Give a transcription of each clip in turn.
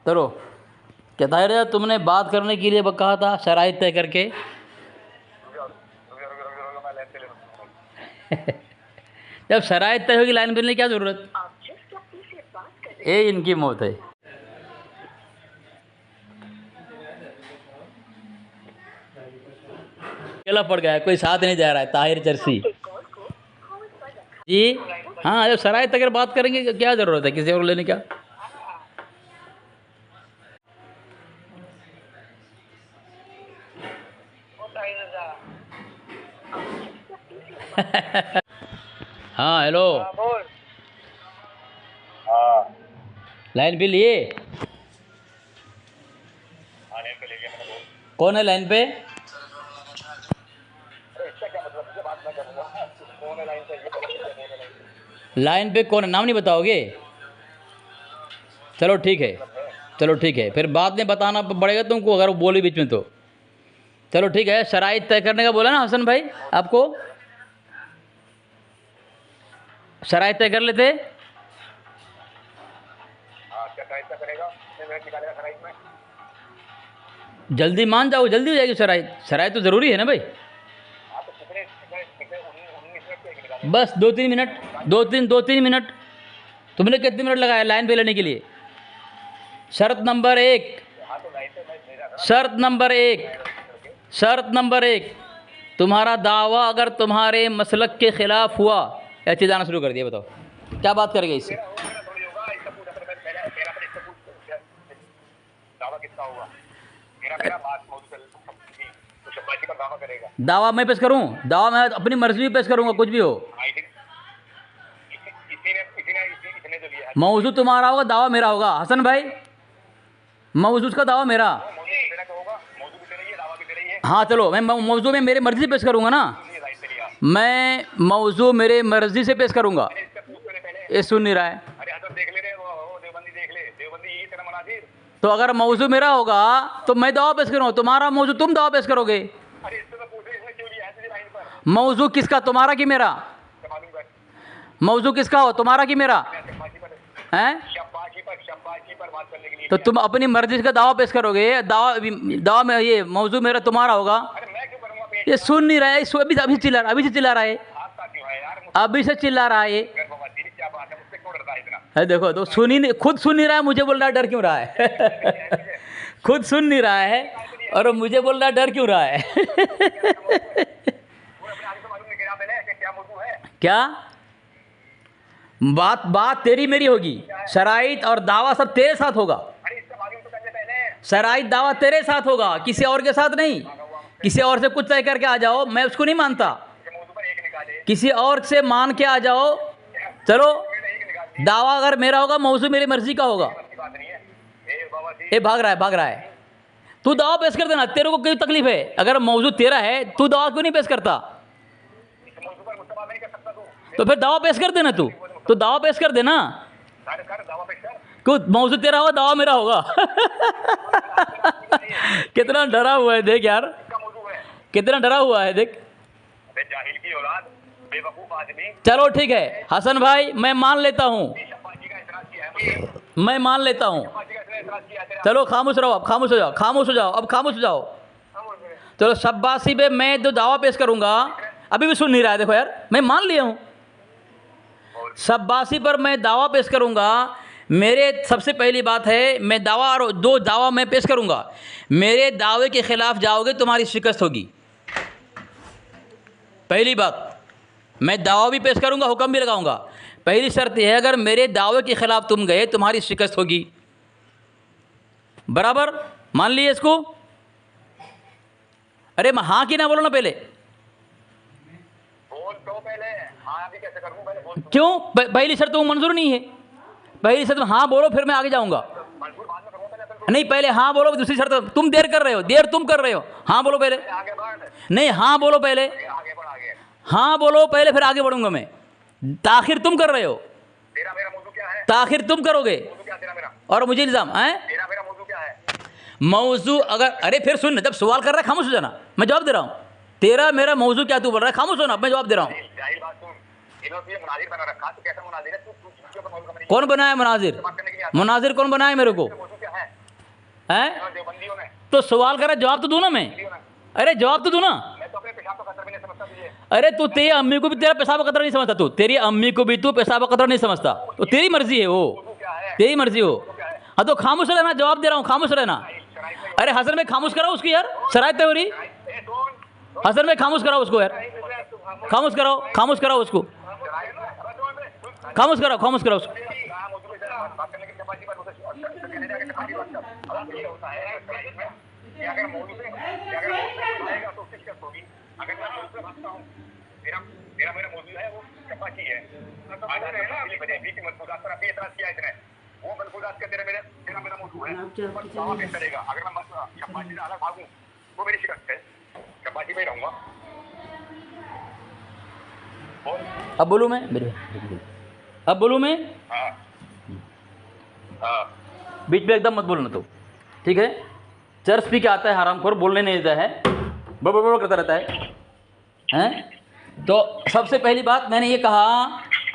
चलो क्या ताहिर यार, तुमने बात करने के लिए कहा था शराइत तय करके। जब शराइत तय होगी लाइन मिलने की क्या ज़रूरत। ये इनकी मौत है। अकेला पड़ गया है, कोई साथ नहीं जा रहा है। ताहिर चरसी जी हाँ, जब शराइत अगर बात करेंगे क्या ज़रूरत है किसी और लेने का। हाँ हेलो। लाइन पे लिए। कौन है लाइन पे। लाइन पे कौन है, नाम नहीं बताओगे। चलो ठीक है, चलो ठीक है, फिर बाद में बताना पड़ेगा तुमको अगर वो बोली बीच में तो। चलो ठीक है, शराइत तय करने का बोला ना हसन भाई आपको। शराइत तय कर लेते। जल्दी मान जाओ, जल्दी हो जाएगी शराइत। शराइत तो ज़रूरी है ना भाई। बस 2-3 मिनट, 2-3 मिनट। तुमने कितने मिनट लगाया लाइन पे लेने के लिए। शर्त नंबर 1, शर्त नंबर 1, शर्त नंबर 1, तुम्हारा दावा अगर तुम्हारे मसलक के ख़िलाफ़ हुआ। या चीज़ आना शुरू कर दिया, बताओ क्या बात करेगा इससे। दावा मैं पेश करूं, दावा मैं अपनी मर्जी में पेश करूंगा, कुछ भी हो। मौजू तुम्हारा होगा, दावा मेरा होगा। हसन भाई मौजू का दावा मेरा। हाँ चलो, मैं मौजू में मेरी मर्जी से पेश करूंगा ना। मैं मौजू मेरे मर्जी से पेश करूंगा। ये सुन नहीं रहा है। तो अगर मौजू मेरा होगा तो मैं दावा पेश करूंगा, तुम्हारा मौजू तुम दावा पेश करोगे। मौजू किसका, तुम्हारा कि मेरा। मौजू किसका हो, तुम्हारा कि मेरा हैं। तो तुम अपनी मर्जी का दावा पेश करोगे। दावा में ये मौजू मेरा तुम्हारा होगा। ये सुन नहीं रहा है, अभी से चिल्ला रहा है, अभी से चिल्ला रहा है। देखो तो सुन ही नहीं, खुद सुन नहीं रहा है, मुझे बोल रहा है डर क्यों रहा है। खुद सुन नहीं रहा है और मुझे बोल रहा है डर क्यों रहा है। क्या बात तेरी मेरी होगी। शराइत और दावा सब तेरे साथ होगा। शराइत दावा तेरे साथ होगा, किसी और के साथ नहीं। किसी और से कुछ तय करके आ जाओ, मैं उसको नहीं मानता। किसी और से मान के आ जाओ, चलो दावा अगर मेरा होगा, मौजू मेरी मर्जी का होगा। ये भाग रहा है। तू दावा पेश कर देना, तेरे को कोई तकलीफ है। अगर मौजू तेरा है, तू दावा क्यों नहीं पेश करता। तो फिर दावा पेश कर देना, तू दावा पेश कर देना। कुछ मौजू तेरा होगा, दावा मेरा होगा। कितना डरा हुआ है देख यार, कितना डरा हुआ है देख। चलो ठीक है हसन भाई, मैं मान लेता हूँ, मैं मान लेता हूँ। चलो खामोश रहो, अब खामोश हो जाओ, खामोश हो जाओ, अब खामोश हो जाओ। चलो शब्बासी पे मैं जो दावा पेश करूंगा, अभी भी सुन नहीं रहा है। देखो यार, मैं मान लिया हूँ। शब्बासी पर मैं दावा पेश करूंगा। मेरे सबसे पहली बात है, मैं दावा और दो दावा मैं पेश करूंगा। मेरे दावे के खिलाफ जाओगे, तुम्हारी शिकस्त होगी। पहली बात, मैं दावा भी पेश करूंगा, हुक्म भी लगाऊंगा। पहली शर्त यह है, अगर मेरे दावे के खिलाफ तुम गए, तुम्हारी शिकस्त होगी। बराबर मान लिए इसको। अरे हाँ कि ना बोलो ना पहले। बोल तो पहले, हाँ भी कैसे करूं पहले बोल। क्यों पहली शर्त तो मंजूर नहीं है। पहली शर्त हाँ बोलो, फिर मैं आगे जाऊंगा। नहीं पहले हाँ बोलो, दूसरी शर्त तुम देर कर रहे हो, देर तुम कर रहे हो। हाँ बोलो पहले। नहीं हाँ बोलो पहले, हाँ बोलो पहले, फिर आगे बढ़ूंगा मैं। ताखिर तुम कर रहे हो, ताखिर तुम करोगे और मुझे इल्जाम है। मौजू अगर, अरे फिर सुन, जब सवाल कर रहा है खामोश हो जाना, मैं जवाब दे रहा हूँ। तेरा मेरा मौजू क्या तू बोल रहा है, खामोश होना, मैं जवाब दे रहा हूँ। कौन बनाया मुनाजिर, मुनाजिर कौन बनाया मेरे को। हैं? तो सवाल करा, जवाब तो दूँ ना मैं। अरे जवाब तो दूँ ना। अरे तू तेरी अम्मी को भी तेरा पेशाब का कतरा नहीं समझता, तू तेरी अम्मी को भी तू पेशाब का कतरा नहीं समझता, तो तेरी मर्जी है वो, तेरी मर्जी हो। हाँ तो खामोश रहना, जवाब दे रहा हूँ, खामोश रहना। अरे हसन में खामोश कराओ उसकी यार, शरायत हो रही। हसन में खामोश कराओ उसको यार, खामोश कराओ, खामोश कराओ उसको, खामोश कराओ, खामोश कराओ उसको। अब बोलूँ मैं मेरे, अब बोलूँ मैं? बीच में एकदम मत बोलना तो, ठीक है? चर्च पी के आता है हरामखोर, बोलने नहीं देता है, बड़ करता रहता है, हैं? तो सबसे पहली बात मैंने ये कहा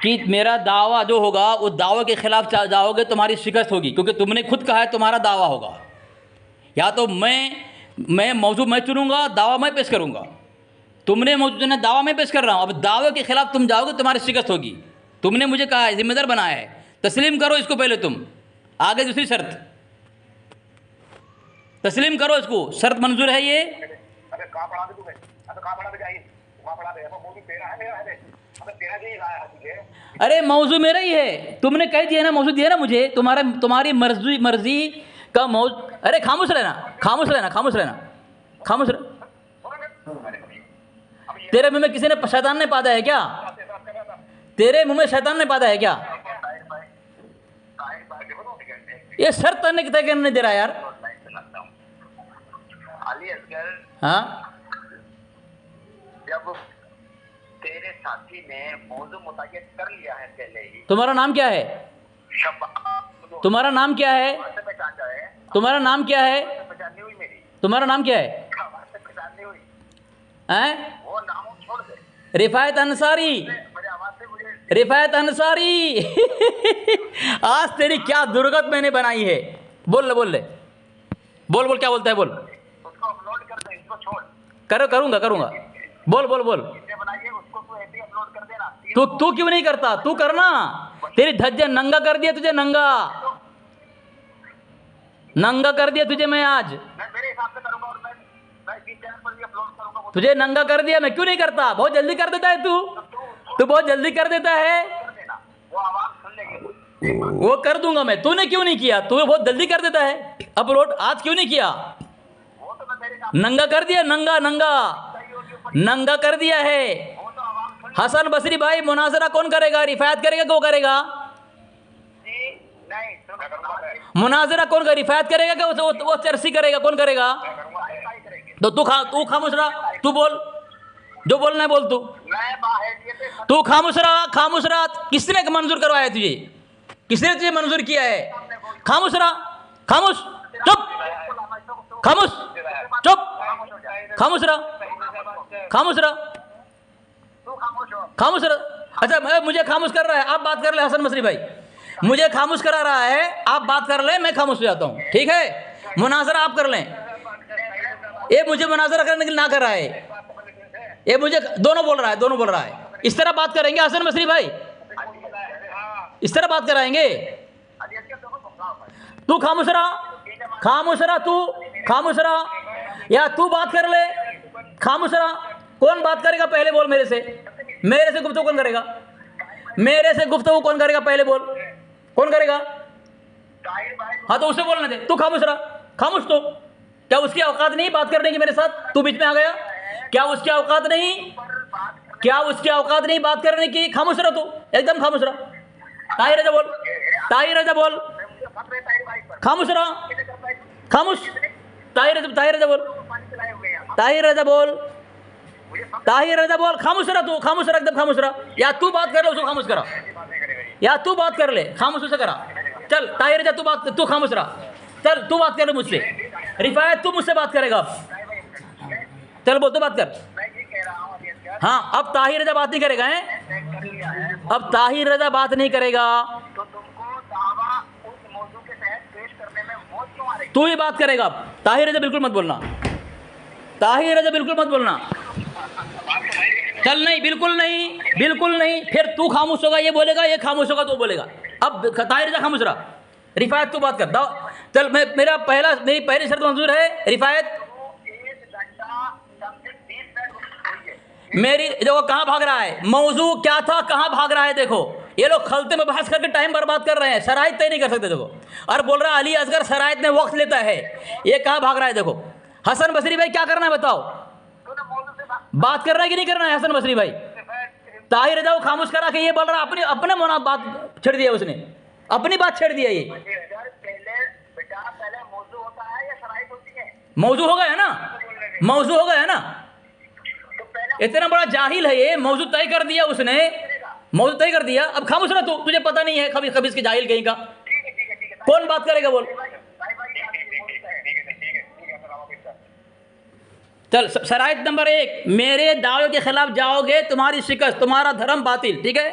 कि मेरा दावा जो होगा वो दावे के खिलाफ जाओगे, तुम्हारी शिकस्त होगी, क्योंकि तुमने खुद कहा है तुम्हारा दावा होगा। या तो मैं मौजूद मैं चुनूंगा, दावा मैं पेश करूंगा। तुमने मौजूद चुना, दावा मैं पेश कर रहा हूं। अब दावे के खिलाफ तुम जाओगे, तुम्हारी शिकस्त होगी। तुमने मुझे कहा है, जिम्मेदार बनाया है, तस्लीम करो इसको पहले तुम। आगे दूसरी शर्त, तस्लीम करो इसको, शर्त मंजूर है ये? अरे मौजू मेरा ही है, तुमने कह दिया ना, मौजू दिया ना मुझे, तुम्हारी मर्जी का मौजू। अरे खामोश रहना, खामोश रहना, खामोश रहना, खामोश रहना। तेरे मुंह में किसी ने शैतान ने पादा है क्या? तेरे मुंह में शैतान ने पादा है क्या? ये शर्त तय करने नहीं दे रहा यार। हाँ, जब तेरे साथी ने मौजू मुताबिक कर लिया है पहले ही। तुम्हारा नाम क्या है? तुम्हारा नाम क्या है? तुम्हारा नाम क्या है? तुम्हारा नाम क्या है? हैं? वो नाम छोड़ दे। रिफायत अंसारी, रिफायत अंसारी। आज तेरी क्या दुर्गत मैंने बनाई है। बोल ले, बोल ले, बोल बोल, क्या बोलता है बोल। उसको अपलोड कर दे, इसको छोड़। करूंगा, बोल बोल बोल। बनाइए उसको, तू ऐसे ही अपलोड कर देना। तू क्यों नहीं करता? तू करना। तेरी धज्जे नंगा कर दिया तुझे, नंगा कर दिया तुझे मैं आज। मैं मेरे हिसाब से करूंगा और मैं इस चैनल पर भी अपलोड करूंगा। तुझे नंगा कर दिया, मैं क्यों नहीं करता? बहुत जल्दी कर देता है तू बहुत जल्दी कर देता है। वो आवाज सुन लेंगे, वो कर दूंगा मैं। तूने क्यों नहीं किया? तू बहुत जल्दी कर देता है अपलोड, आज क्यों नहीं किया? वो तो मैं मेरे हिसाब नंगा कर दिया, नंगा कर दिया है। वो तो आवाज सुन। हसन बसरी भाई, मुनाजरा कौन करेगा? रिफायत करेगा, कौन करेगा? नहीं, मुनाजरा कौन करेगा? रिफायत करेगा क्या वो चर्सी करेगा? कौन करेगा? तो तू खामोश रहा, तू बोल, जो बोलना है बोल। तू खामोश रहा। किसने मंजूर करवाया तुझे? किसने तुझे मंजूर किया है? खामोश रहा, खामोश, चुप, खामोश, चुप, खामोश रहा, खामोश रहा। अच्छा, मुझे खामोश कर रहा है, आप बात कर ले। हसन बसरी भाई मुझे खामोश करा रहा है, आप बात कर ले, मैं खामोश हो जाता हूँ, ठीक है? मुनाजरा आप कर लें। ये मुझे मुनाजरा करने के लिए ना कर रहा है, ये मुझे दोनों बोल रहा है। इस तरह बात करेंगे हसन बसरी भाई? इस तरह बात कराएंगे? तू खामोश रहा, तू खामोश रहा, या तू बात कर ले, खामोश रहा। कौन बात करेगा पहले बोल? मेरे से गुफ्तगू कौन करेगा? मेरे से गुफ्तगू कौन करेगा पहले बोल? कौन करेगा? हाँ तो उसे बोलने दे। तू खामोश रहा, खामोश। तो क्या उसकी औकात नहीं बात करने की मेरे साथ? तू बीच में आ गया, क्या उसकी औकात नहीं? बात करने की? खामोश रहा, तू एकदम खामोश रहा। ताहिर रजा बोल, खामोश रहा, खामोश। ताहिर रजा बोल, खामोश रहा, तू खामोश रहा, एकदम खामोश रहा। या तू बात कर ले, उसको खामोश करा, या तू बात कर ले, खामोश उसे करा। चल ताहिर रजा, तू खामोश रहा। चल तू बात कर ले मुझसे। रिफायत तू मुझसे बात करेगा अब। चल बोल, तू बात कर। हाँ, अब ताहिर रजा बात नहीं करेगा, हैं? अब ताहिर रजा बात नहीं करेगा। तो तुमको दावा उस मौजू के तहत पेश करने में मौत क्यों आ रही तू ही बात करेगा। ताहिर रजा बिल्कुल मत बोलना, ताहिर रजा बिल्कुल मत बोलना। चल नहीं, बिल्कुल नहीं, बिल्कुल नहीं। फिर तू खामोश होगा, ये बोलेगा, ये खामोश होगा, तो बोलेगा। अब ताहिर रजा खामोश रहा। रिफायत तू बात कर दो। चल मेरी पहली शर्त मंजूर है रिफायत। मेरी देखो कहाँ भाग रहा है, मौजू क्या था, कहाँ भाग रहा है। देखो ये लोग खलते में बहस करके टाइम बर्बाद कर रहे हैं, शराइत तय नहीं कर सकते। देखो और बोल रहा है अली असगर शराइत में वक्त लेता है, ये कहाँ भाग रहा है। देखो हसन बसरी भाई क्या करना है बताओ, बात करना है कि नहीं करना है। हसन बसरी भाई ताहिर रजा को खामोश करा के ये बोल रहा है अपने मना बात छेड़ दिया, उसने अपनी बात छेड़ दिया। ये मौजू हो गया है ना, मौजू हो गया है ना। इतना बड़ा जाहिल है ये, मौजू तय कर दिया उसने, मौजू तय कर दिया। अब खामोश ना तू, तुझे पता नहीं है कभी कभी इसके जाहिल कहीं का। कौन बात करेगा बोल। चल शराइत नंबर 1, मेरे दावे के खिलाफ जाओगे तुम्हारी शिकस्त, तुम्हारा धर्म बातिल। ठीक है,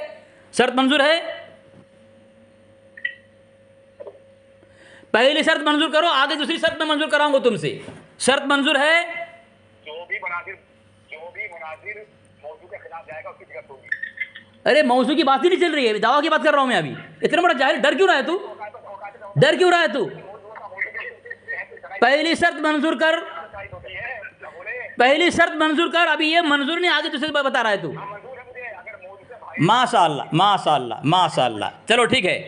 शर्त मंजूर है। पहली शर्त मंजूर करो, आगे दूसरी शर्त मैं मंजूर कराऊंगा तुमसे। शर्त मंजूर है, जो भी मुनाजिर मौजू के खिलाफ जाएगा उसकी शिकस्त होगी। अरे मौजू की बात ही नहीं चल रही है, दावा की बात कर रहा हूं मैं अभी। इतना बड़ा जाहिल, डर क्यों रहा है तू, डर क्यों रहा है तू। पहली शर्त मंजूर कर, पहली शर्त मंजूर कर। अभी ये मंजूर नहीं, आगे दूसरी बात बता रहा है तू। माशाअल्लाह माशाअल्लाह माशाअल्लाह। चलो ठीक है,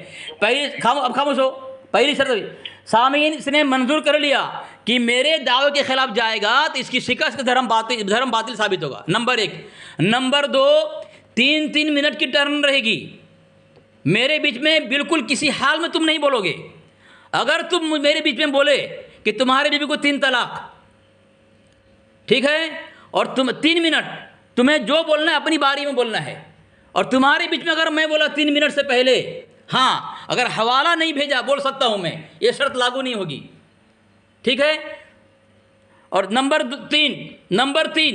पहली अब खामोश हो। पहली शर्त सामीन इसने मंजूर कर लिया कि मेरे दावे के खिलाफ जाएगा तो इसकी शिकस्त धर्म बातिल साबित होगा। नंबर 1। नंबर 2, 3-3 मिनट की टर्न रहेगी मेरे बीच में, बिल्कुल किसी हाल में तुम नहीं बोलोगे। अगर तुम मेरे बीच में बोले कि तुम्हारे बीवी को 3 तलाक, ठीक है, और तुम 3 मिनट तुम्हें जो बोलना है अपनी बारी में बोलना है, और तुम्हारे बीच में अगर मैं बोला 3 मिनट से पहले हाँ, अगर हवाला नहीं भेजा बोल सकता हूं मैं, ये शर्त लागू नहीं होगी। ठीक है। और नंबर 3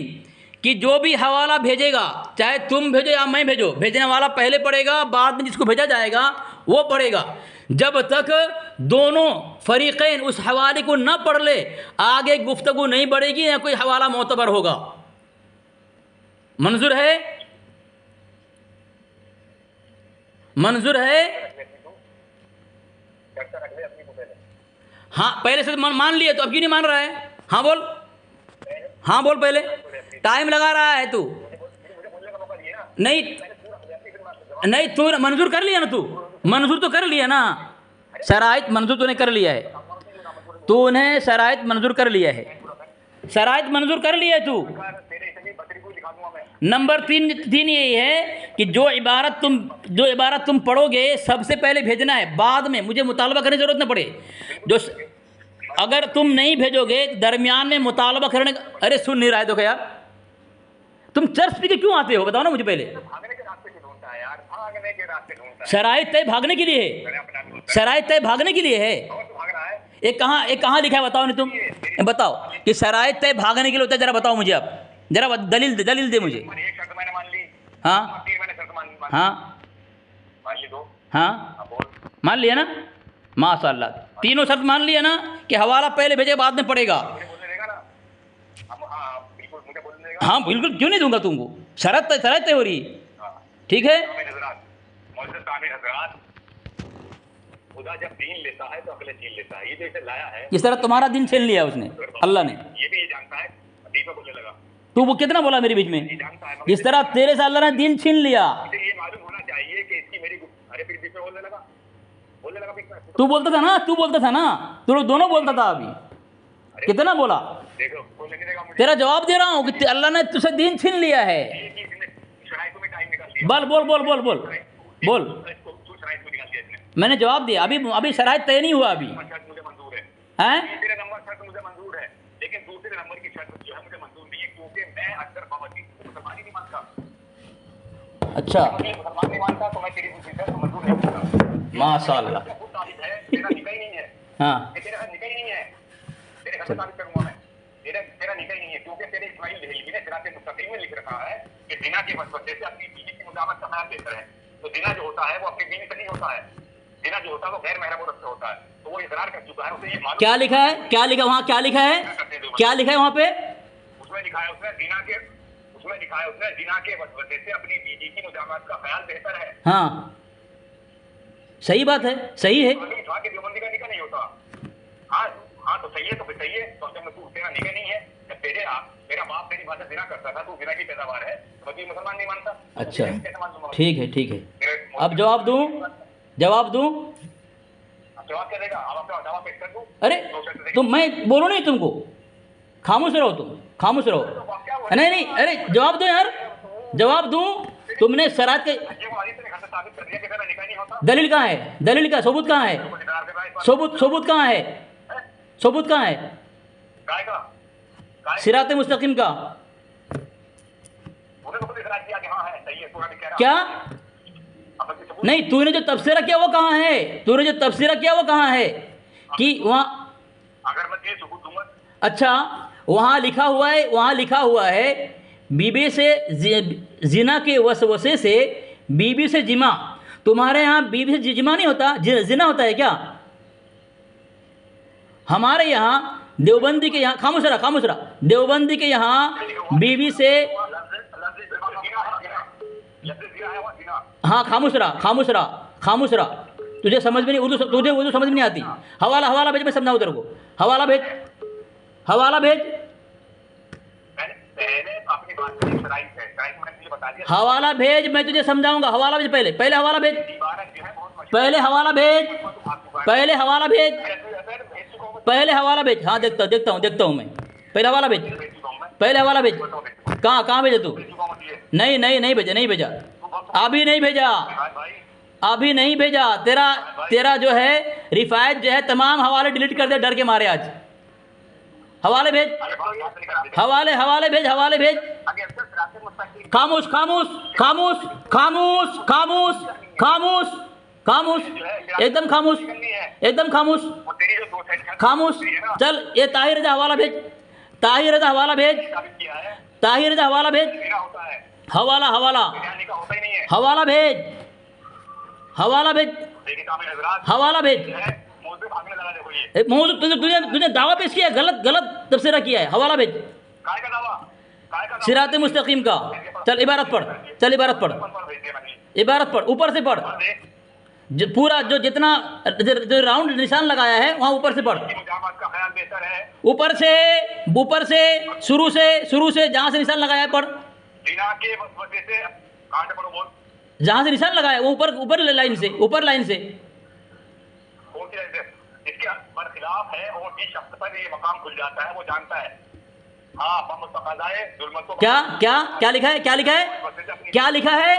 कि जो भी हवाला भेजेगा, चाहे तुम भेजो या मैं भेजो, भेजने वाला पहले पड़ेगा, बाद में जिसको भेजा जाएगा वो पड़ेगा। जब तक दोनों फरीक़ैन उस हवाले को न पढ़ ले, आगे गुफ्तगू नहीं बढ़ेगी या कोई हवाला मोतबर होगा। मंजूर है, मंजूर है। हाँ पहले से मान लिया तो अब क्यों नहीं मान रहा है। हाँ बोल, हाँ बोल, पहले टाइम लगा रहा है तू। नहीं नहीं, तू मंजूर कर लिया ना, तू मंजूर तो कर लिया ना, शराइत मंजूर तूने कर लिया है, तूने शराइत मंजूर कर लिया है, शराइत मंजूर कर लिया है तू। नंबर 3 यही है कि जो इबारत तुम पढ़ोगे सबसे पहले भेजना है, बाद में मुझे मुतालबा करने की जरूरत न पड़े। जो अगर तुम नहीं भेजोगे दरमियान में मुतालबा करने का, अरे सुन नहीं रहा है तो क्या यार, तुम चर्च पी के क्यों आते हो बताओ ना मुझे पहले। शराइत तय भागने के लिए है, शराइत तय भागने के लिए है। एक कहाँ लिखा है बताओ नहीं, तुम बताओ कि शराइत तय भागने के लिए होता है, जरा बताओ मुझे आप, जरा दलील दे मुझे। हाँ हाँ हाँ, मान लिया ना, माशाअल्लाह, तीनों शर्त मान लिया ना कि हवाला पहले भेजे बाद में पड़ेगा। हाँ बिल्कुल, क्यों नहीं दूंगा तुमको, शरत तय हो रही। ठीक है, खुदा जब दीन लेता है तो अगले छीन लेता है। ये जैसे लाया है, इस तरह तुम्हारा दिन छीन लिया उसने, अल्लाह ने। ये भी जानता है, बोलने लगा तू वो कितना बोला मेरे बीच में, जिस तरह तेरे से अल्लाह ने दिन छीन लिया। ये मालूम होना चाहिए कि इसकी मेरी, अरे फिर बीच में बोलने लगा तू बोलता था ना, तू लोग दोनों बोलता था। अभी कितना बोला, देखो बोलने नहीं देगा मुझे। तेरा जवाब दे रहा हूँ कि अल्लाह ने तुझसे दिन छीन लिया है। बोल, मैंने जवाब दिया। अभी शराइत तय नहीं हुआ, अभी मुझे मंजूर है, हैं? तीसरे नंबर शर्त मुझे मंजूर है, लेकिन दूसरे नंबर की शर्त जो है मुझे मंजूर नहीं है, क्योंकि मैं अक्सर मुसलमान ही नहीं मानता। अच्छा, मुसलमान नहीं मानता तो मैं तेरी दूसरी शर्त मंजूर नहीं करता। माशाअल्लाह, तेरा निकाह ही नहीं है। हाँ तेरे घर निकाह ही नहीं है, तेरे घर में साबित करूंगा मैं, तेरा निकाह ही नहीं है, क्योंकि तेरे इस्माइल दहलवी ने सिरात मुस्तकीम में लिख रखा है कि जिना के वसवसे से अपनी बीवी की मुदावत का ख्याल बेहतर है। तो जिना जो होता है वो अपनी बीवी से नहीं होता है, जिना जो होता है वो गैर महरम औरत से होता है, तो वो इकरार कर चुका है, उसे ये मालूम क्या लिखा है, क्या लिखा वहाँ, क्या लिखा है, क्या लिखा है वहाँ पे? उसमें लिखा है उसने जिना के, उसमें लिखा है उसने जिना के वसवसे से अपनी बीवी की मुजामत का ख्याल बेहतर है। हाँ सही बात है, सही है। मालूम था कि देवबंदी का निकाह नहीं होता। हाँ हाँ तो सही है, तो फिर सही है। तो जब तू तेरा निकाह नहीं है, जब मेरा बाप तेरी भाषा जिना करता था, तू जिना की पैदावार है, तो भी मुसलमान नहीं मानता। अच्छा कैसे मान लूंगा? ठीक है, ठीक है। अब जवाब दूँ, जवाब दूँ? जवाब क्या देगा? अब अपना जवाब पेश कर दूं? अरे तुम, मैं बोलो नहीं तुमको, खामोश रहो तुम, खामोश रहो। नहीं नहीं, अरे जवाब दो यार, जवाब दूँ? तुमने शरात के दलील कहाँ है, दलील का सबूत कहाँ है, सबूत कहाँ है, सबूत कहाँ है सिरात मुस्तकीम का? क्या नहीं, तूने जो तफसीरा किया वो कहाँ है, तूने जो तफसीरा किया वो कहाँ है कि वहाँ? अगर मैं सबूत दूंगा। अच्छा वहाँ लिखा हुआ है, वहाँ लिखा हुआ है बीबी से जिना के वसवसे से बीबी से जिमा। तुम्हारे यहाँ बीबी से जिमा नहीं होता, जिना होता है क्या? हमारे यहाँ देवबंदी के यहाँ, खामोश रहा, देवबंदी के यहाँ बीबी से, हाँ खामोश रहा, तुझे समझ में नहीं, तुझे उर्दू समझ में नहीं आती। हवाला भेज, मैं समझाऊँ तेरे को, हवाला भेज। हवाला भेज, मैं तुझे समझाऊंगा। हवाला भेज, पहले हवाला भेज, पहले हवाला भेज। हाँ देखता हूँ मैं, पहले हवाला भेज, कहाँ भेजा तू? नहीं भेजा, अभी नहीं भेजा। तेरा जो है रिफायत जो है तमाम हवाले डिलीट कर दे डर के मारे आज। हवाले भेज, हवाले भेज। खामोश, एकदम खामोश। चल ये ताहिर रजा हवाला भेज, हवाला भेज। तुझे दावा पेश किया, गलत तफसीरा किया है। हवाला भेज सिरात मुस्तकीम का। चल इबारत पढ़, ऊपर से पढ़, पूरा जो जितना जो राउंड निशान लगाया है वहाँ ऊपर से पढ़, ऊपर से शुरू से जहाँ से निशान लगाया है पढ़, जहाँ से निशान लगाया वो ऊपर लाइन से इसके बरखिलाफ है और जिस शख्स पर ये मकाम खुल जाता है वो जानता है। क्या लिखा है?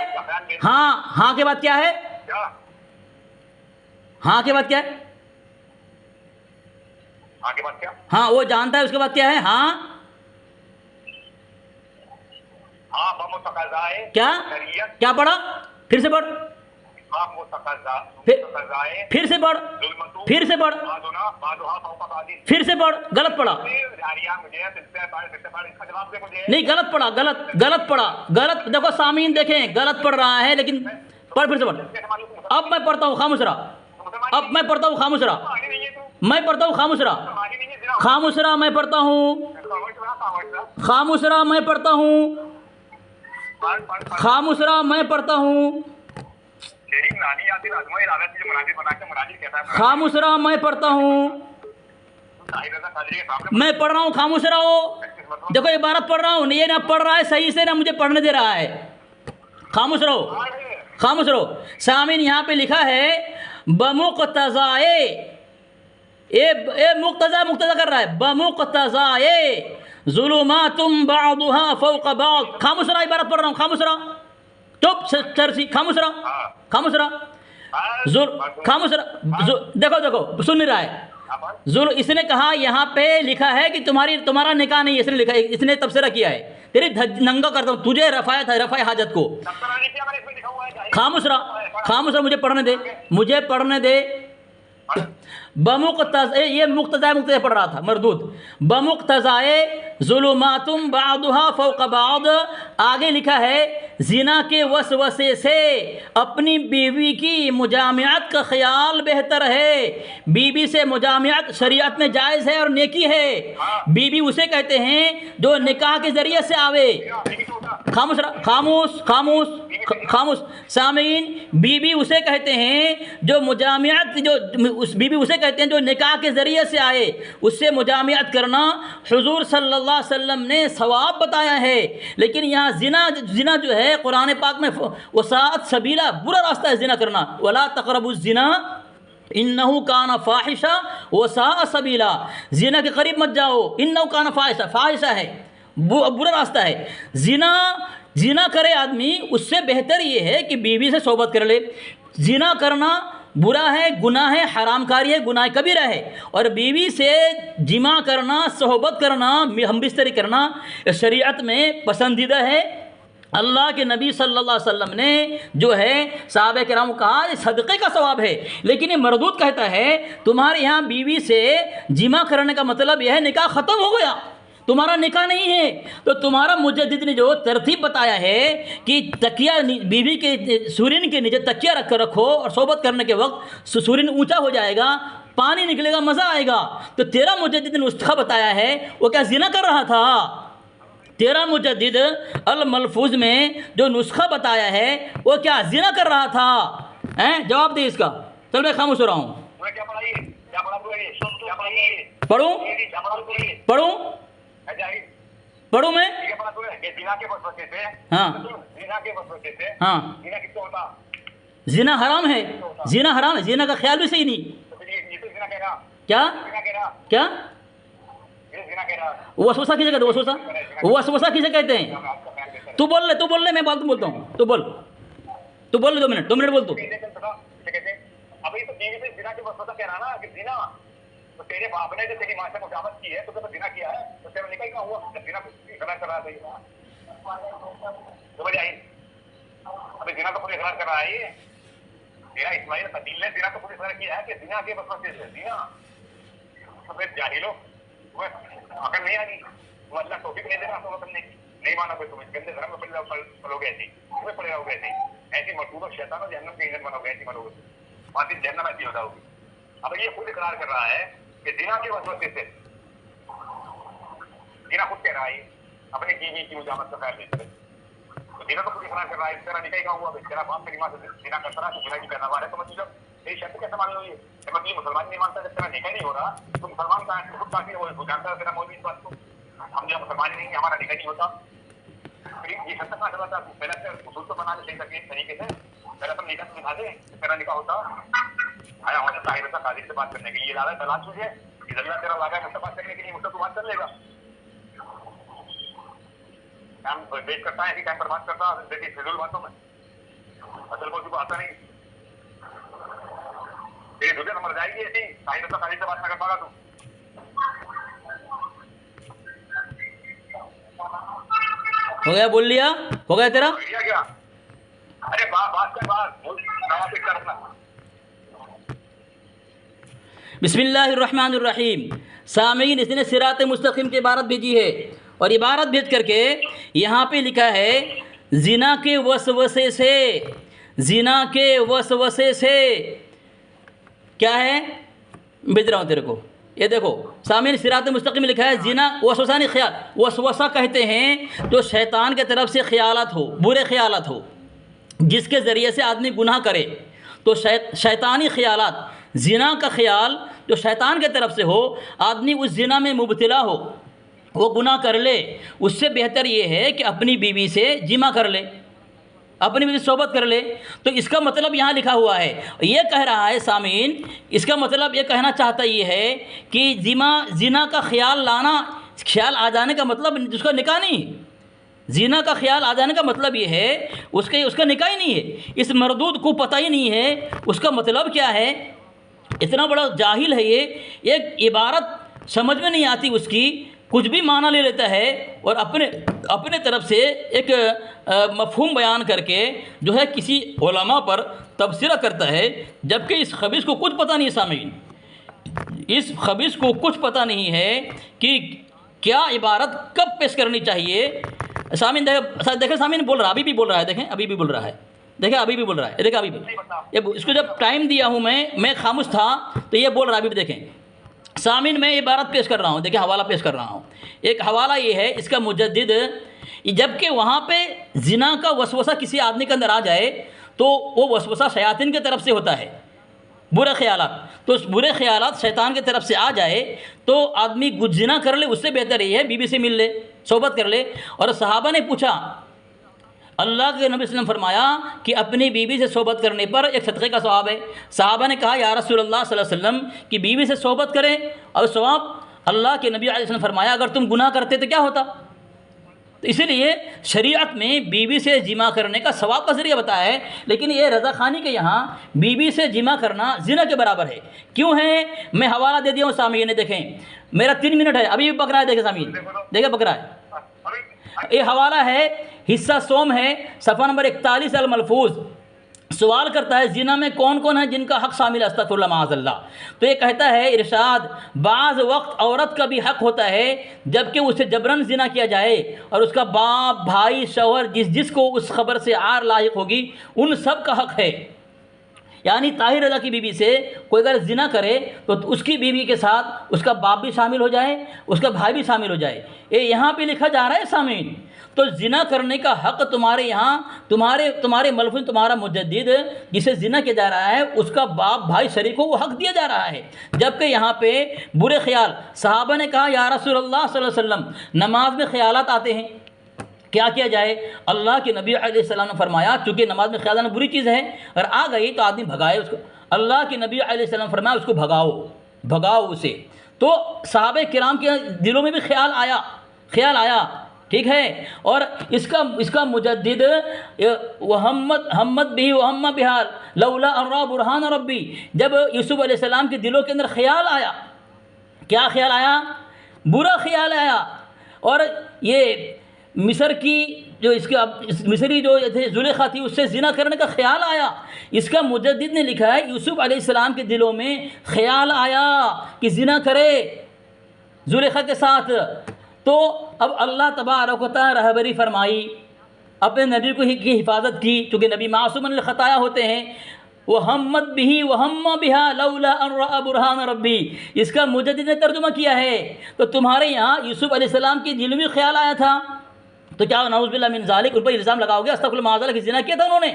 हाँ के बाद क्या है? हाँ वो जानता है, उसके बाद क्या है? क्या पढ़ा? फिर से पढ़, फिर से पढ़। गलत पढ़ा, नहीं गलत पढ़ा। देखो सामीन देखें, गलत पढ़ रहा है, लेकिन पढ़, फिर से पढ़। अब मैं पढ़ता हूँ, खामोश रहा। मैं पढ़ता हूँ, खामोश रहा। मैं पढ़ता हूँ, खामोश मैं पढ़ रहा हूँ, खामोश रहो। देखो इबारत पढ़ रहा हूँ, ये ना पढ़ रहा है सही से, ना मुझे पढ़ने दे रहा है। खामोश रहो। सामीन यहाँ पे लिखा है बमुक़्तज़ाए, ये मुक्तज़ा कर रहा है, बमुक़्तज़ाए ज़ुलुमातुम बाअदुहा फ़ौक़ बाअद। खामोश रहा, इबारत पढ़ रहा हूँ, खामोश रहा। चुप चरसी, खामोश रहा। देखो सुन नहीं रहा है। इसने कहा, यहाँ पे लिखा है कि तुम्हारा निकाह नहीं है, इसने लिखा है, इसने तबसरा किया है। तेरी नंगा करता हूँ तुझे, रफ़ाए हाजत को। खामोश रहा, मुझे पढ़ने दे। ये मुक्तज़ा पढ़ रहा था मरदूद। बमुक्तज़ाए ज़ुलुमातुम बादुहा फ़ौक़ बाद, आगे लिखा है ज़िना के वसवसे से अपनी बीवी की मुजामियात का ख्याल बेहतर है। बीवी से मुजामियात शरीयत में जायज़ है और नेकी है। बीवी उसे कहते हैं जो निकाह के ज़रिए से आवे। खामोश खामोश खामोश खामोश सामीन, बीवी उसे कहते हैं जो मुजामियात, जो उस बीवी उसे कहते हैं जो निकाह के ज़रिए से आए, उससे मुजामियात करना हुज़ूर सल्लल्लाहु अलैहि वसल्लम ने सवाब बताया है। लेकिन यहाँ ज़िना जो है कुरान पाक में वसात सबीला, बुरा रास्ता है ज़िना करना। वला तक़रबुज़ ज़िना इन्नहु काना फ़ाहिशा वसा सबीला, ज़िना के करीब मत जाओ, इन्नहु काना फ़ाहिशा, फ़ाहिशा है, बुरा रास्ता है। ज़िना करे आदमी, उससे बेहतर ये है कि बीवी से सोबत कर ले। ज़िना करना बुरा है, गुनाह है, हरामकारी है, गुनाह कबीरा है। और बीवी से जिमा करना, सोहबत करना, हम बिस्तरी करना शरीयत में पसंदीदा है। अल्लाह के नबी सल्लल्लाहु अलैहि वसल्लम ने जो है सहाबा किराम को कहा सदक़े का सवाब है। लेकिन ये मरदूद कहता है तुम्हारे यहाँ बीवी से जिमा करने का मतलब यह है निकाह ख़त्म हो गया, तुम्हारा निकाह नहीं है। तो तुम्हारा मुजद्दिद ने जो तरतीब बताया है कि तकिया बीवी के सूरीन के नीचे तकिया रख कर रखो और सोबत करने के वक्त सूरीन ऊंचा हो जाएगा, पानी निकलेगा, मज़ा आएगा। तो तेरा मुजद्दिद ने नुस्खा बताया है, वो क्या ज़िना कर रहा था? तेरा मुजद्दिद अल मलफूज में जो नुस्खा बताया है वो क्या ज़िना कर रहा था? हैं, जवाब दे इसका। चल मैं खामोश हो रहा हूँ। पढ़ूँ पढ़ूँ पढ़ूँ मैं? हाँ हाँ, ज़िना हराम है, ज़िना हराम है, ज़िना का ख्याल भी सही नहीं। क्या क्या वसवसा किसे कहते हैं? वसवसा किसे कहते हैं? तू बोल ले मैं बात बोलता हूँ। तू बोल ले, 2 मिनट बोल तू। अभी तो बीवी से ज़िना के वसवसा कह रहा ना कि ज़िना तो तेरे बाप ने जो तेरी मां से मुजावत की है तो ज़िना किया है, तो तेरा निकाह कहाँ हुआ? ज़िना इकरार कर रहा था, समझ आई? अभी ज़िना तो खुद इकरार कर रहा है ये तेरा इस्माइल कतील ने ज़िना तो खुद इकरार किया है कि ज़िना के वसवसे से ज़िना। तो फिर जाहिलो अगर नहीं आ गई तो अल्लाह तौफीक नहीं देना तो तुमने नहीं माना कोई, तुम गंदे धर्म में पलोगे, ऐसी तुम्हें पड़े रहोगे, ऐसी मरतूबा शैतान और जहन्नम के ईंधन बनोगे, ऐसी बनोगे, वहाँ दिन जहन्नम ऐसी हो जाओगी। अब ये खुद इकरार कर रहा है कि ज़िना के वसवसे से, ज़िना खुद कह रहा है अपनी बीवी की मुजामत का ख्याल लेते, तो ज़िना तो खुद इकरार कर रहा है। तेरा निकाह कहाँ हुआ? तेरा बाप तेरी मां से ज़िना करता रहा, तो ज़िना की पैदावार है, तो मतलब ये शर्त कैसे मान लो? ये मतलब मुसलमान नहीं मानता, जब तेरा निकाह नहीं हो रहा तो मुसलमान का खुद काफी वो जानता है तेरा मौलवी इस बात को, हम जब मुसलमान नहीं, हमारा निकाह नहीं होता, ये शर्त कहाँ चला था? पहले से उसूल तो बना ले सही तरीके से, पहले तो निकाह दिखा दे, तेरा निकाह होता आया होता ताहिर होता कादिर से बात करने के लिए। लाला तलाश तुझे इधर तेरा लगा मुझसे बात करने के लिए, मुझसे तू बात कर लेगा? टाइम वेस्ट करता है कि टाइम बर्बाद करता देखिए फिजूल बातों में, असल मौजूद को आता नहीं। तेरी दुनिया तो मर जाएगी ऐसी, ताहिर होता कादिर से बात ना कर पाएगा तू। हो गया? बोल लिया? हो गया तेरा? क्या? अरे बात कर, बात करना। बिस्मिल्लाहिर्रहमानिर्रहीम। सामीन, इसने सिरात मुस्तकीम की इबारत भेजी है और इबारत भेज करके यहाँ पे लिखा है ज़िना के वसवसे से, ज़िना के वसवसे से क्या है? भेज रहा हूँ तेरे को, ये देखो सामीन सिरात मुस्तकीम लिखा है ज़िना वसवसा नहीं ख्याल, वसवसा कहते हैं जो शैतान के तरफ से ख्यालात हो, बुरे ख्यालात हो, जिसके ज़रिए से आदमी गुनाह करे। तो शैतानी ख्यालात, ज़िना का ख्याल जो शैतान के तरफ से हो, आदमी उस ज़िना में मुब्तला हो, वो गुनाह कर ले, उससे बेहतर ये है कि अपनी बीवी से जिमा कर ले, अपनी बीवी से सोबत कर ले। तो इसका मतलब यहाँ लिखा हुआ है, ये कह रहा है सामीन, इसका मतलब ये कहना चाहता ये है कि ज़िना का ख्याल लाना, ख्याल आ जाने का मतलब उसका निकाह नहीं, ज़िना का ख्याल आ जाने का मतलब ये है उसका निकाह ही नहीं है। इस मरदूद को पता ही नहीं है उसका मतलब क्या है, इतना बड़ा जाहिल है ये, एक इबारत समझ में नहीं आती उसकी, कुछ भी माना ले लेता है और अपने तरफ से एक मफ़हूम बयान करके जो है किसी उलमा पर तबसरा करता है, जबकि इस खबीस को कुछ पता नहीं। सामीन, इस खबीस को कुछ पता नहीं है कि क्या इबारत कब पेश करनी चाहिए। सामीन देखें सामीन बोल रहा, अभी भी बोल रहा है, देखें अभी भी बोल रहा है, देखें अभी भी बोल रहा है, देखें अभी भी, ये इसको जब टाइम दिया हूँ मैं खामोश था तो ये बोल रहा है, अभी भी देखें सामीन मैं इबारत पेश कर रहा हूँ, देखें हवाला पेश कर रहा हूँ। एक हवाला ये है, इसका मुजद्दिद, जबकि वहाँ पे जिना का वसवसा किसी आदमी के अंदर आ जाए तो वो वसवसा शयातीन की तरफ से होता है, बुरे ख्यालात, तो उस बुरे ख्यालात शैतान की तरफ से आ जाए तो आदमी गुजिना कर ले, उससे बेहतर ये है बीवी से मिल ले, सोबत कर ले। और सहाबा ने पूछा, अल्लाह के नबी वसल्लम फरमाया कि अपनी बीवी से सोबत करने पर एक सदक़े का सवाब है। सहाबा ने कहा या रसूलल्लाह सल्लल्लाहु अलैहि वसल्लम कि बीवी से सोबत करें और सवाब, अल्लाह के नबी अलैहि वसल्लम फरमाया अगर तुम गुनाह करते तो क्या होता। तो इसीलिए शरीयत में बीवी से जिमा करने का सवाब का ज़रिया बताया है, लेकिन ये रज़ा खानी के यहाँ बीवी से जिमा करना ज़िना के बराबर है। क्यों है, मैं हवाला दे दिया हूँ सामीन, देखें मेरा 3 मिनट है, अभी भी पक रहा है, देखें सामीन, देखें पक रहा है। ये हवाला है, हिस्सा सोम है, सफ़ा नंबर 41 अल मलफूज। सवाल करता है जिना में कौन कौन है जिनका हक़ शामिल है, अस्तग़फिरुल्लाह माअज़ल्लाह। तो ये कहता है इरशाद, बाज़ वक्त औरत का भी हक़ होता है जबकि उसे जबरन जिना किया जाए और उसका बाप, भाई, शौहर, जिसको उस खबर से आर लायक होगी, उन सब का हक़ है। यानी ताहिर रज़ा की बीवी से कोई अगर जिना करे तो उसकी बीवी के साथ उसका बाप भी शामिल हो जाए, उसका भाई भी शामिल हो जाए। ये यहाँ पे लिखा जा रहा है सामीन। तो जिना करने का हक़ तुम्हारे यहाँ, तुम्हारे मलफूज़, तुम्हारा मुजद्दिद जिसे जिना किया जा रहा है उसका बाप, भाई, शरीक को वो हक़ दिया जा रहा है। जबकि यहाँ पे बुरे ख्याल, सहाबा ने कहा या रसूलल्लाह सल्लल्लाहु अलैहि वसल्लम नमाज में ख्यालात आते हैं, क्या किया जाए। अल्लाह के नबी अलैहिस्सलाम ने फरमाया चूँकि नमाज में ख्याल आना बुरी चीज़ है, और आ गई तो आदमी भगाए उसको। अल्लाह के नबी अलैहिस्सलाम ने फरमाया उसको भगाओ उसे। तो सहाबे किराम के दिलों में भी ख्याल आया, ठीक है। और इसका मुजद्दिद वहम्मद बिही वहम्मा बिहाल लौला अर्रा बुरहान रब्बी, जब यूसुफ अलैहिस्सलाम के दिलों के अंदर ख्याल आया, क्या ख्याल आया, बुरा ख्याल आया। और ये मिस्र की जो मिस्री जो थे जुलेखा थी, उससे जिना करने का ख्याल आया। इसका मुजद्दिद ने लिखा है यूसुफ अलैहिस्सलाम के दिलों में ख्याल आया कि जिना करे जुलेखा के साथ। तो अब अल्लाह तबारक व तआला रहबरी फरमाई, अपने नबी को की हिफाजत की, चूँकि नबी मासूमन ख़ताया होते हैं। वहम्मद बिही वहम्मा बिहा लौला अर्रा बुरहान रब्बी, इसका मुजद्दिद ने तर्जुमा किया है। तो तुम्हारे यहाँ यूसुफ अलैहिस्सलाम के दिल में ख्याल आया था, तो क्या नाउज़ बिल्लाह मिन ज़ालिक उन पर इल्ज़ाम लगाओगे अस्तग़फिरुल्लाह माअज़ल्लाह कि ज़िना किया था उन्होंने।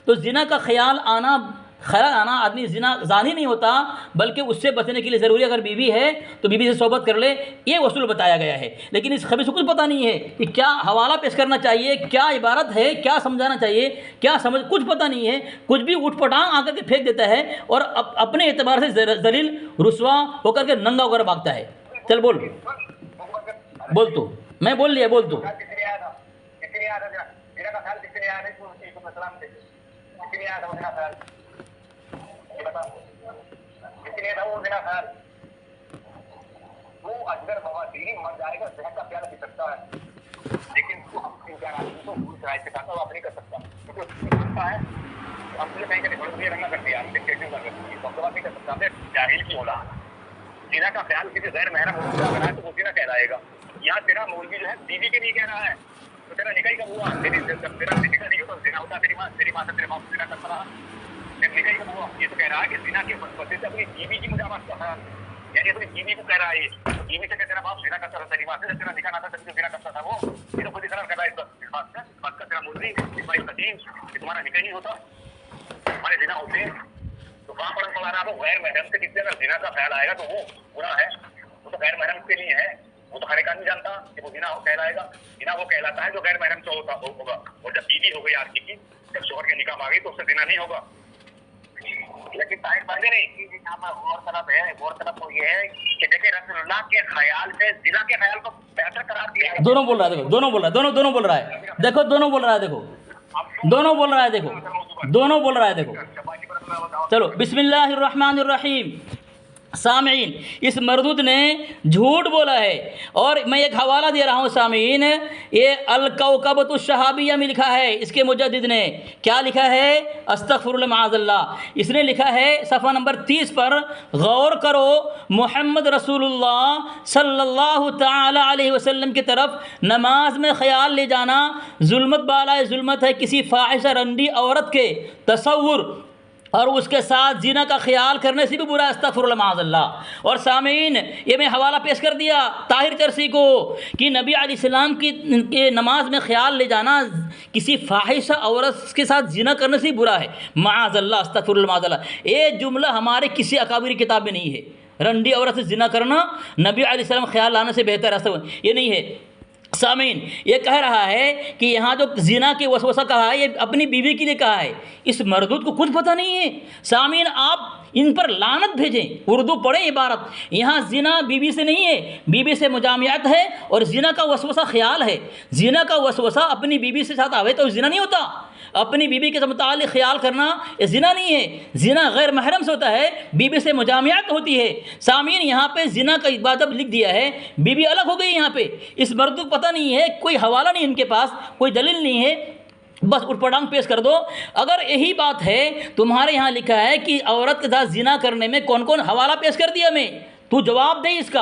तो ज़िना का ख्याल आना आदमी ज़ानी नहीं होता, बल्कि उससे बचने के लिए ज़रूरी अगर बीवी है तो बीवी से सोबत कर ले, ये वसूल बताया गया है। लेकिन इस खबीस को कुछ पता नहीं है कि क्या हवाला पेश करना चाहिए, क्या इबारत है, क्या समझाना चाहिए, क्या समझ, कुछ पता नहीं है। कुछ भी उठपटांग आकर के फेंक देता है और अपने एतबार से जलील रुसवा होकर के नंगा होकर भागता है। चल बोल तो, मैं बोल लिया, बोल तो। वो अजगर बवासीर मर जाएगा, जहर का प्याला पी सकता है, लेकिन वो अपनी कर सकता क्योंकि उसका है अपने कहीं कहीं थोड़ी रंगा कर दिया, नहीं कर सकता। जाहिल की होला जिना का ख्याल किसी गैर महरम है तो वो जिना कहलाएगा। यहाँ तेरा मौलवी जो है बीवी के लिए कह रहा है, तो तेरा निकाह कब हुआ, तेरा निकाह नहीं होता, जिना होता तेरी माँ से तेरे बाप जिना करता रहा, निकाह कब हुआ। ये तो कह रहा है कि जिना के वजह से अपनी बीवी की मुजावरत कर रहा है, यानी अपनी बीवी को कह रहा है, बीवी से तेरा बाप जिना करता था, तेरी माँ से तेरा निकाह ना था तभी तो जिना करता था वो। ये तो खुद इकरार कर रहा है इस बात का तेरा मौलवी, इस्माइल कदीम, कि तुम्हारा निकाह नहीं होता, हमारे जिना होते हैं। तो वहाँ पर पढ़ा रहा वो गैर महरम से किसी अगर जिना का ख्याल आएगा तो वो बुरा है, वो तो गैर महरम के लिए है, वो तो हर एक आदमी जानता कि वो जिना कहलाएगा। जिना वो कहलाता है जो गैर महरम से होगा। और जब बीवी हो गई आदमी की, जब शोहर के निकाह आ गई तो उससे जिना नहीं होगा। लेकिन ताहिर बात नहीं, गौरतलब है, गौरतलब तो ये है कि देखिए रसूलुल्लाह के ख्याल से जिना के ख्याल को बेहतर करार दिया है। दोनों बोल रहा है, देखो दोनों बोल रहा है, दोनों बोल रहा है, देखो दोनों बोल रहा है, देखो दोनों बोल रहा है, देखो दोनों बोल रहा है, देखो। चलो बिस्मिल्लाहिर्रहमानिर्रहीम। सामीन, इस मरदूद ने झूठ बोला है। और मैं एक हवाला दे रहा हूँ सामीन, ये अल-कौकबतुश शहाबिया में लिखा है, इसके मुजद्दिद ने क्या लिखा है, अस्तगफिरुल्लाह माअज़ल्लाह, इसने लिखा है सफ़ा नंबर 30 पर, गौर करो, मोहम्मद रसूलुल्लाह सल्लल्लाहु ताला अलैहि वसल्लम की तरफ नमाज में ख्याल ले जाना जुल्मत बाला जुल्मत है, किसी फाहिशा रंडी औरत के तसव्वुर और उसके साथ जीना का ख्याल करने से भी बुरा, अस्तगफिरुल्लाह माअज़ल्लाह। और सामीन, ये मैं हवाला पेश कर दिया ताहिर चरसी को कि नबी अलैहिस्सलाम की नमाज में ख्याल ले जाना किसी फाहिशा औरत के साथ जीना करने से भी बुरा है, माअज़ल्लाह, अस्तगफिरुल्लाह माअज़ल्लाह। ये जुमला हमारे किसी अकाबिर किताब में नहीं है। रंडी औरत से जिना करना नबी अलैहिस्सलाम ख्याल लाने से बेहतर है, ये नहीं है। सामीन, ये कह रहा है कि यहाँ जो जिना के वसवसा कहा है, ये अपनी बीवी के लिए कहा है, इस मरदूद को कुछ पता नहीं है। सामीन, आप इन पर लानत भेजें, उर्दू पढ़ें इबारत। यहाँ जिना बीवी से नहीं है, बीवी से मुजामियात है, और जिना का वसवसा ख्याल है। जिना का वसवसा अपनी बीवी से साथ आवे तो जिना नहीं होता। अपनी बीवी के मुतालिक ख्याल करना ये जिना नहीं है, जिना गैर महरम से होता है, बीवी से मुजामियात होती है। सामीन, यहाँ पे जिना का इबादत लिख दिया है, बीवी अलग हो गई यहाँ पे। इस मर्द को पता नहीं है, कोई हवाला नहीं इनके पास, कोई दलील नहीं है, बस उठपटांग पेश कर दो। अगर यही बात है, तुम्हारे यहाँ लिखा है कि औरत के साथ जिना करने में कौन कौन, हवाला पेश कर दिया मैं, तू जवाब दे इसका।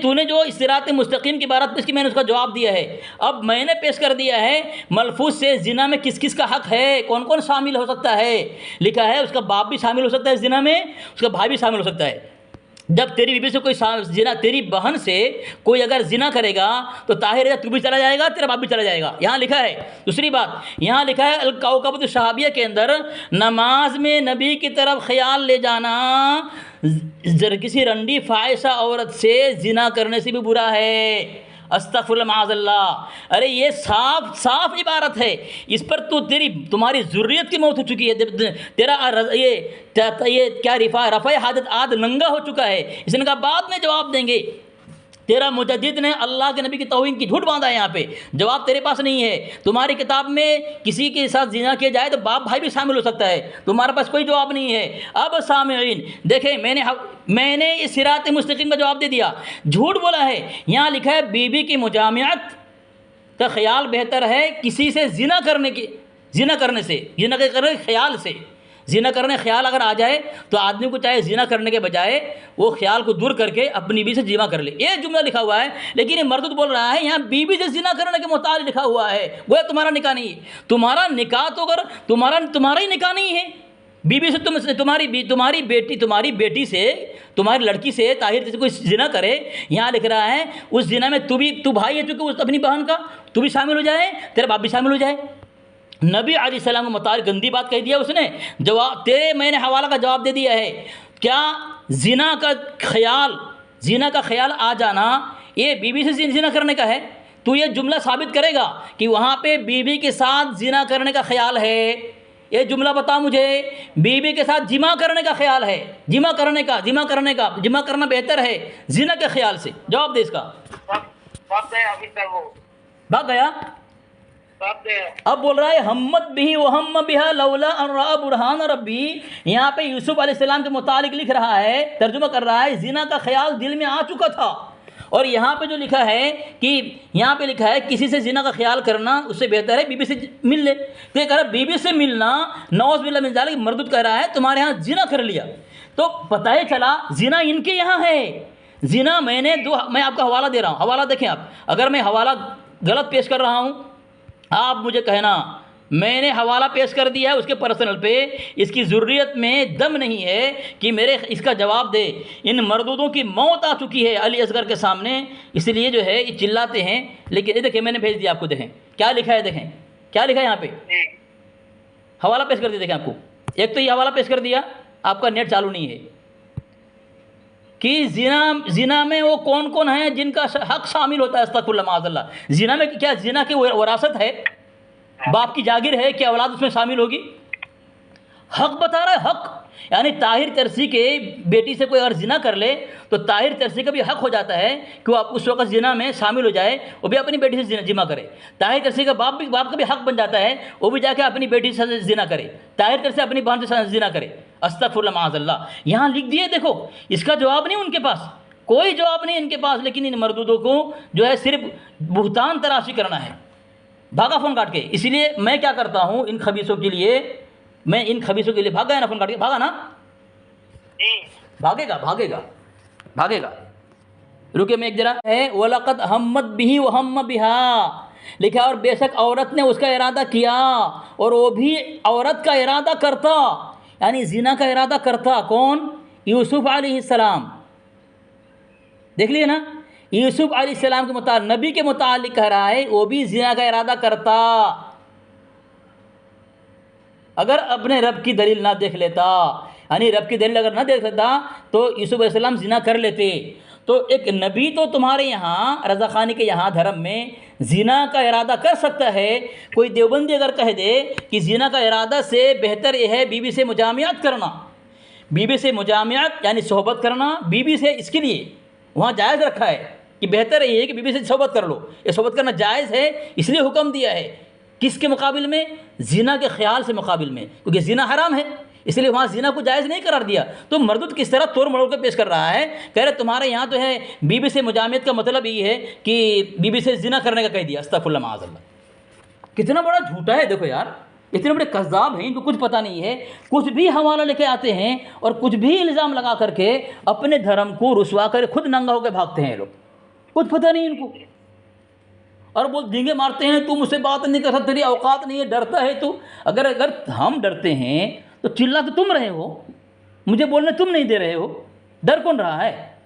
तूने जो सिरात मुस्तकीम की इबारत पेश की, मैंने उसका जवाब दिया है। अब मैंने पेश कर दिया है मलफूज से जिना में किस किस का हक है, कौन कौन शामिल हो सकता है। लिखा है उसका बाप भी शामिल हो सकता है जिना में, उसका भाई भी शामिल हो सकता है। जब तेरी बीवी से कोई जिना, तेरी बहन से कोई अगर जिना करेगा तो ताहिर है, तू भी चला जाएगा, तेरा बाप भी चला जाएगा, यहाँ लिखा है। दूसरी बात, यहाँ लिखा है अल-कौकबतुश शहाबिया के अंदर, नमाज में नबी की तरफ ख्याल ले जाना किसी रंडी फाहिशा औरत से जिना करने से भी बुरा है, अस्तगफिरुल्लाह माअज़ल्लाह। अरे ये साफ साफ इबारत है, इस पर तो तुम्हारी ज़ुर्रियत की मौत हो चुकी है, तेरा ये क्या रफ़ा हादत आद नंगा हो चुका है। इसने कहा बाद में जवाब देंगे। तेरा मुजद्दिद ने अल्लाह के नबी की तौहीन की झूठ बांधा है, यहाँ पे जवाब तेरे पास नहीं है। तुम्हारी किताब में किसी के साथ जिना किया जाए तो बाप भाई भी शामिल हो सकता है, तुम्हारे पास कोई जवाब नहीं है। अब सामीन देखें, मैंने इस सिरात मुस्तकीम का जवाब दे दिया, झूठ बोला है। यहाँ लिखा है बीवी की मुजामियत का ख्याल बेहतर है किसी से जिना करने के ख्याल से। जिना करने ख्याल अगर आ जाए तो आदमी को चाहे जिना करने के बजाय वो ख्याल को दूर करके अपनी बीवी से जिमा कर ले, ये जुमला लिखा हुआ है। लेकिन ये मर्द बोल रहा है यहाँ बीवी से जिना करने के मुताबिक लिखा हुआ है, वो तुम्हारा निकाह नहीं है। तुम्हारा निकाह तो अगर तुम्हारा ही निकाह नहीं है, बीवी से तुम्हारी बेटी से, तुम्हारी लड़की से, ताहिर से कोई जिना करे, यहाँ लिख रहा है उस जिना में तू भाई है, चूँकि उस अपनी बहन का तू भी शामिल हो जाए, तेरा बाप भी शामिल हो जाए। नबी अलैहिस्सलाम को मुताबिक गंदी बात कह दिया उसने। जवाब मैंने हवाला का जवाब दे दिया है। क्या जिना का ख्याल आ जाना ये बीवी से जिना करने का है? तू ये जुमला साबित करेगा कि वहाँ पे बीवी के साथ जिना करने का ख्याल है? ये जुमला बता मुझे, बीवी के साथ जिमा करने का ख्याल है, जिमा करना बेहतर है जिना के ख्याल से। जवाब दे इसका। भाग गया। अब बोल रहा है हम्मत बिही व हम्म बिहा लौला अन रअा बुरहान रब्बी। यहाँ पे यूसुफ अलैहिस्सलाम के मुतालिक लिख रहा है, तर्जुमा कर रहा है, जिना का ख्याल दिल में आ चुका था। और यहाँ पे जो लिखा है कि यहाँ पे लिखा है किसी से जिना का ख्याल करना उससे बेहतर है बीबी से मिल ले। तो ये कह रहा बीबी से मिलना नौज़ बिल्लाह मिन ज़ालिक, मरदूद कह रहा है तुम्हारे यहाँ जिना कर लिया। तो पता ही चला जिना इनके यहाँ है। जिना मैं आपका हवाला दे रहा हूँ, हवाला देखें आप। अगर मैं हवाला गलत पेश कर रहा हूँ आप मुझे कहना, मैंने हवाला पेश कर दिया है उसके पर्सनल पे, इसकी ज़ुर्रियत में दम नहीं है कि मेरे इसका जवाब दे। इन मरदूदों की मौत आ चुकी है अली असगर के सामने, इसलिए जो है ये चिल्लाते हैं। लेकिन ये देखें, मैंने भेज दिया आपको, देखें क्या लिखा है, देखें क्या लिखा है यहाँ पे, हवाला पेश कर दिया। देखें आपको एक तो ये हवाला पेश कर दिया, आपका नेट चालू नहीं है, कि जिना में वो कौन कौन है जिनका हक शामिल होता है। अस्तगफिरुल्लाह माअज़ल्लाह। जिना में क्या जिना की वरासत है, बाप की जागीर है, क्या औलाद उसमें शामिल होगी? हक बता रहा है, हक यानी ताहिर तरसी के बेटी से कोई अगर जिना कर ले तो ताहिर तरसी का भी हक हो जाता है कि वो उस वक्त जिना में शामिल हो जाए, वो भी अपनी बेटी से जिमा करे। ताहिर तरसी का बाप का भी हक बन जाता है, वो भी जाके अपनी बेटी से जिना करे, ताहिर तरसी अपनी बहन से जिना करे। अस्तगफिरुल्लाह माअज़ल्लाह। यहाँ लिख दिए, देखो इसका जवाब नहीं उनके पास, कोई जवाब नहीं इनके पास, लेकिन इन मरदूदों को जो है सिर्फ बुहतान तराशी करना है। भागा फ़ोन काट के। इसीलिए मैं क्या करता हूँ इन खबीसों के लिए, मैं इन खबीसों के लिए भाग गया ना फ़ोन काट के, भागा ना, भागेगा भागेगा भागेगा। रुके मैं एक जरा है, वलक़द हम्मत बिही व हम्म बिहा, लिखा और बेशक औरत ने उसका इरादा किया और वो भी औरत का इरादा करता, यानी जिना का इरादा करता। कौन? यूसुफ अलैहिस्सलाम। देख लिए ना, यूसुफ अलैहिस्सलाम के मुतालिक, नबी के मुतालिक कह रहा है वो भी जिना का इरादा करता। अगर अपने रब की दलील ना देख लेता, यानी रब की दलील अगर ना देख लेता तो यूसुफ अलैहिस्सलाम जिना कर लेते। तो एक नबी तो तुम्हारे यहाँ रज़ा खानी के यहाँ धर्म में जिना का इरादा कर सकता है। कोई देवबंदी अगर कह दे कि जिना का इरादा से बेहतर यह है बीवी से मुजामियात करना, बीवी से मुजामियात यानी सोहबत करना, बीवी से, इसके लिए वहाँ जायज़ रखा है कि बेहतर ये है कि बीवी से सोहबत कर लो, ये सोहबत करना जायज़ है, इसलिए हुक्म दिया है। किसके मुकाबिल में? जिना के ख्याल से मुकाबिल में, क्योंकि जिना हराम है, इसलिए वहाँ जिना को जायज़ नहीं करार दिया। तो मरदूद किस तरह तोड़ मरोड़ कर पेश कर रहा है, कह रहे तुम्हारे यहाँ तो है बीवी से मुजामियत का मतलब ये है कि बीवी से जिना करने का कह दिया। अस्तगफिरुल्लाह माअज़ल्लाह। कितना बड़ा झूठा है देखो यार, इतने बड़े कज़्ज़ाब हैं, इनको कुछ पता नहीं है, कुछ भी हवाला लेके आते हैं और कुछ भी इल्ज़ाम लगा करके अपने धर्म को रुसवा कर खुद नंगा होकर भागते हैं लोग, कुछ पता नहीं इनको। और वो डींगे मारते हैं, तू मुझसे बात नहीं कर सकता, तेरी औकात नहीं है, डरता है तू। अगर हम डरते हैं तो चिल्ला तो तुम रहे हो, मुझे बोलने तुम नहीं दे रहे हो, डर कौन रहा है?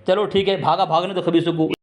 चलो ठीक है, भागने तो खबीसों को।